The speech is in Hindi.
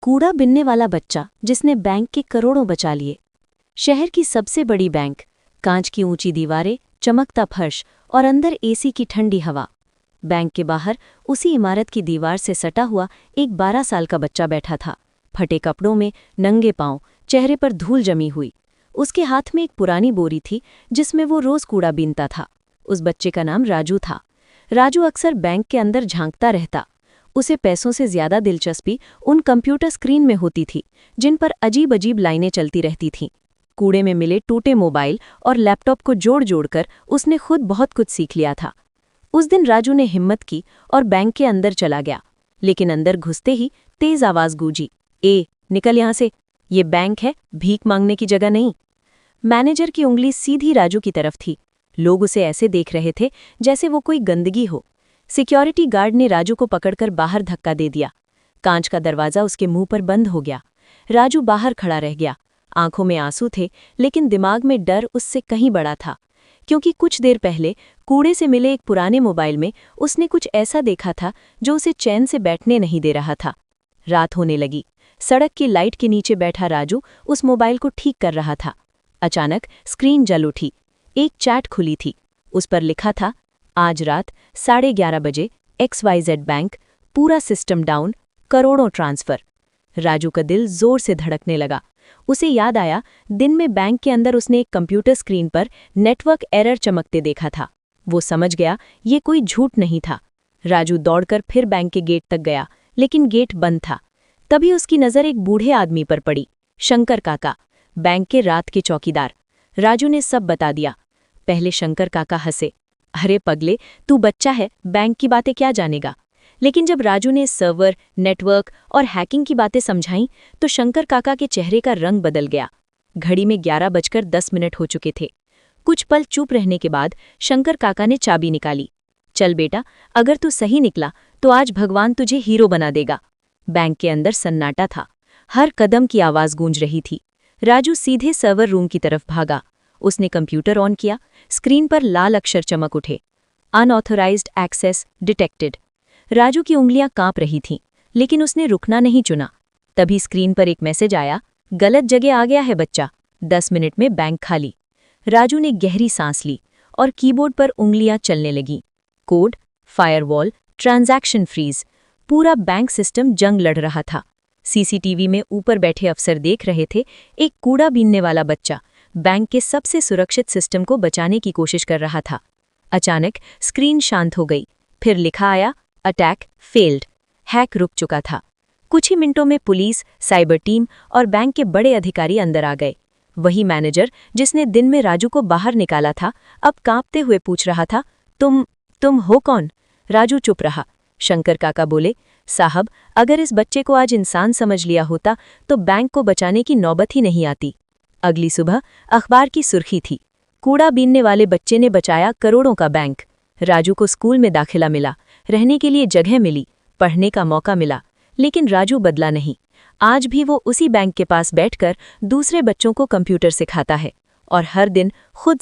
कूड़ा बिनने वाला बच्चा जिसने बैंक के करोड़ों बचा लिए। शहर की सबसे बड़ी बैंक, कांच की ऊंची दीवारें, चमकता फर्श और अंदर एसी की ठंडी हवा। बैंक के बाहर उसी इमारत की दीवार से सटा हुआ एक 12 साल का बच्चा बैठा था, फटे कपड़ों में, नंगे पांव, चेहरे पर धूल जमी हुई। उसके हाथ में एक पुरानी बोरी थी जिसमें वो रोज कूड़ा बीनता था। उस बच्चे का नाम राजू था। राजू अक्सर बैंक के अंदर झांकता रहता। उसे पैसों से ज्यादा दिलचस्पी उन कंप्यूटर स्क्रीन में होती थी जिन पर अजीब अजीब लाइनें चलती रहती थीं। कूड़े में मिले टूटे मोबाइल और लैपटॉप को जोड़ जोड़कर उसने खुद बहुत कुछ सीख लिया था। उस दिन राजू ने हिम्मत की और बैंक के अंदर चला गया, लेकिन अंदर घुसते ही तेज आवाज गूंजी, निकल यहां से, ये बैंक है, भीख मांगने की जगह नहीं। मैनेजर की उंगली सीधी राजू की तरफ थी। लोग उसे ऐसे देख रहे थे जैसे वो कोई गंदगी हो। सिक्योरिटी गार्ड ने राजू को पकड़कर बाहर धक्का दे दिया। कांच का दरवाजा उसके मुंह पर बंद हो गया। राजू बाहर खड़ा रह गया। आंखों में आंसू थे, लेकिन दिमाग में डर उससे कहीं बड़ा था, क्योंकि कुछ देर पहले कूड़े से मिले एक पुराने मोबाइल में उसने कुछ ऐसा देखा था जो उसे चैन से बैठने नहीं दे रहा था। रात होने लगी। सड़क की लाइट के नीचे बैठा राजू उस मोबाइल को ठीक कर रहा था। अचानक स्क्रीन जल उठी। एक चैट खुली थी। उस पर लिखा था, आज रात 11:30 बजे XYZ बैंक, पूरा सिस्टम डाउन, करोड़ों ट्रांसफर। राजू का दिल जोर से धड़कने लगा। उसे याद आया, दिन में बैंक के अंदर उसने एक कंप्यूटर स्क्रीन पर नेटवर्क एरर चमकते देखा था। वो समझ गया ये कोई झूठ नहीं था। राजू दौड़कर फिर बैंक के गेट तक गया, लेकिन गेट बंद था। तभी उसकी नज़र एक बूढ़े आदमी पर पड़ी, शंकर काका, बैंक के रात के चौकीदार। राजू ने सब बता दिया। पहले शंकर काका हंसे, अरे पगले, तू बच्चा है, बैंक की बातें क्या जानेगा। लेकिन जब राजू ने सर्वर, नेटवर्क और हैकिंग की बातें समझाईं तो शंकर काका के चेहरे का रंग बदल गया। घड़ी में 11:10 हो चुके थे। कुछ पल चुप रहने के बाद शंकर काका ने चाबी निकाली। चल बेटा, अगर तू सही निकला तो आज भगवान तुझे हीरो बना देगा। बैंक के अंदर सन्नाटा था। हर कदम की आवाज गूंज रही थी। राजू सीधे सर्वर रूम की तरफ भागा। उसने कंप्यूटर ऑन किया। स्क्रीन पर लाल अक्षर चमक उठे, अनऑथराइज्ड एक्सेस डिटेक्टेड। राजू की उंगलियां कांप रही थीं, लेकिन उसने रुकना नहीं चुना। तभी स्क्रीन पर एक मैसेज आया, गलत जगह आ गया है बच्चा, 10 मिनट में बैंक खाली। राजू ने गहरी सांस ली और कीबोर्ड पर उंगलियां चलने लगीं। Code, firewall, transaction freeze. पूरा बैंक सिस्टम जंग लड़ रहा था। सीसीटीवी में ऊपर बैठे अफसर देख रहे थे, एक कूड़ा बीनने वाला बच्चा बैंक के सबसे सुरक्षित सिस्टम को बचाने की कोशिश कर रहा था। अचानक स्क्रीन शांत हो गई। फिर लिखा आया, अटैक फेल्ड। हैक रुक चुका था। कुछ ही मिनटों में पुलिस, साइबर टीम और बैंक के बड़े अधिकारी अंदर आ गए। वही मैनेजर जिसने दिन में राजू को बाहर निकाला था, अब कांपते हुए पूछ रहा था, तुम हो कौन? राजू चुप रहा। शंकर काका बोले, साहब, अगर इस बच्चे को आज इंसान समझ लिया होता तो बैंक को बचाने की नौबत ही नहीं आती। अगली सुबह अखबार की सुर्खी थी, कूड़ा बीनने वाले बच्चे ने बचाया करोड़ों का बैंक। राजू को स्कूल में दाखिला मिला, रहने के लिए जगह मिली, पढ़ने का मौका मिला। लेकिन राजू बदला नहीं। आज भी वो उसी बैंक के पास बैठकर दूसरे बच्चों को कंप्यूटर सिखाता है और हर दिन खुद